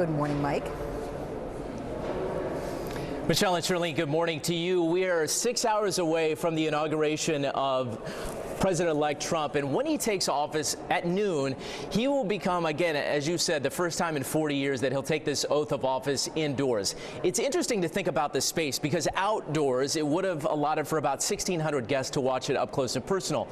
Good morning, Mike. Michelle and Shirley, good morning to you. We are 6 hours away from the inauguration of President-elect Trump, and when he takes office at noon, he will become, again, as you said, the first time in 40 years that he'll take this oath of office indoors. It's interesting to think about the space because outdoors it would have allotted for about 1,600 guests to watch it up close and personal.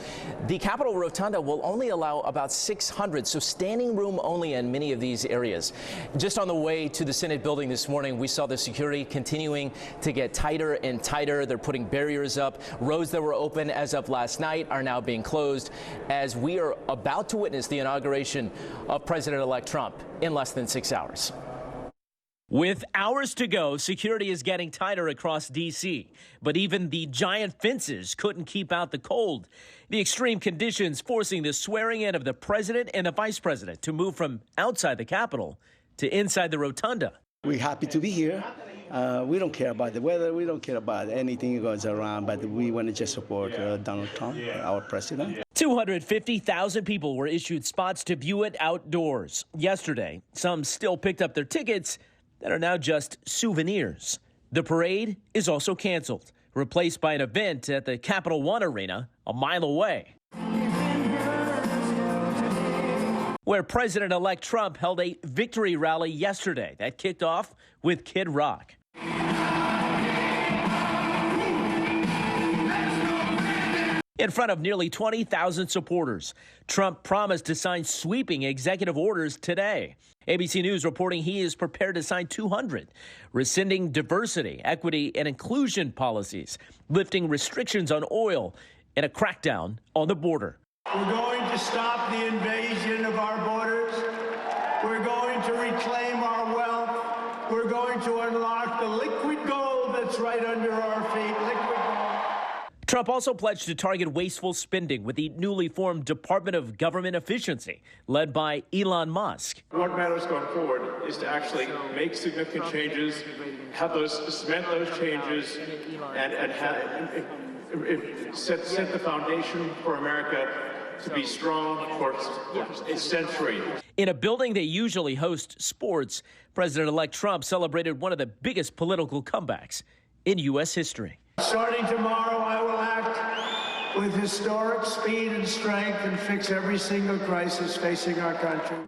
The Capitol Rotunda will only allow about 600, so standing room only in many of these areas. Just on the way to the Senate building this morning, we saw the security continuing to get tighter and tighter. They're putting barriers up. Roads that were open as of last night are now being closed as we are about to witness the inauguration of President-elect Trump in less than 6 hours. With hours to go, security is getting tighter across D.C., but even the giant fences couldn't keep out the cold. The extreme conditions forcing the swearing in of the president and the vice president to move from outside the Capitol to inside the rotunda. We're happy to be here. We don't care about the weather. We don't care about anything that goes around, but we want to just support Donald Trump, our president. 250,000 people were issued spots to view it outdoors. Yesterday, some still picked up their tickets that are now just souvenirs. The parade is also canceled, replaced by an event at the Capital One Arena a mile away, where President-elect Trump held a victory rally yesterday that kicked off with Kid Rock. In front of nearly 20,000 supporters, Trump promised to sign sweeping executive orders today. ABC News reporting he is prepared to sign 200, rescinding diversity, equity, and inclusion policies, lifting restrictions on oil, and a crackdown on the border. We're going to stop the invasion of our borders. We're going to reclaim our wealth. We're going to unlock the liquid gold that's right under our feet, liquid gold. Trump also pledged to target wasteful spending with the newly formed Department of Government Efficiency, led by Elon Musk. What matters going forward is to actually make significant changes, cement those changes, and set the foundation for America to be strong for a century. In a building that usually hosts sports, President-elect Trump celebrated one of the biggest political comebacks in U.S. history. Starting tomorrow, I will act with historic speed and strength and fix every single crisis facing our country.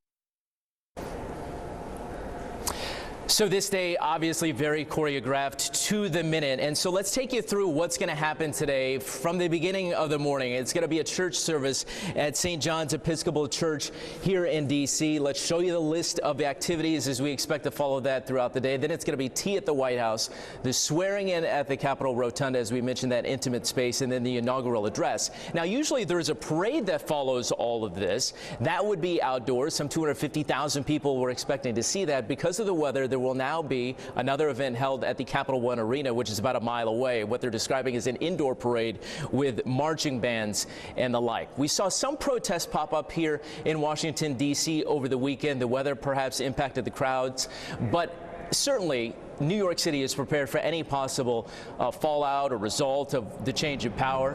So this day, obviously very choreographed to the minute. And so let's take you through what's going to happen today from the beginning of the morning. It's going to be a church service at St. John's Episcopal Church here in D.C. Let's show you the list of the activities as we expect to follow that throughout the day. Then it's going to be tea at the White House, the swearing in at the Capitol Rotunda, as we mentioned, that intimate space, and then the inaugural address. Now, usually there's a parade that follows all of this. That would be outdoors. Some 250,000 people were expecting to see that. Because of the weather, there will now be another event held at the Capital One Arena, which is about a mile away. What they're describing is an indoor parade with marching bands and the like. We saw some protests pop up here in Washington, D.C. over the weekend. The weather perhaps impacted the crowds, but certainly New York City is prepared for any possible fallout or result of the change of power.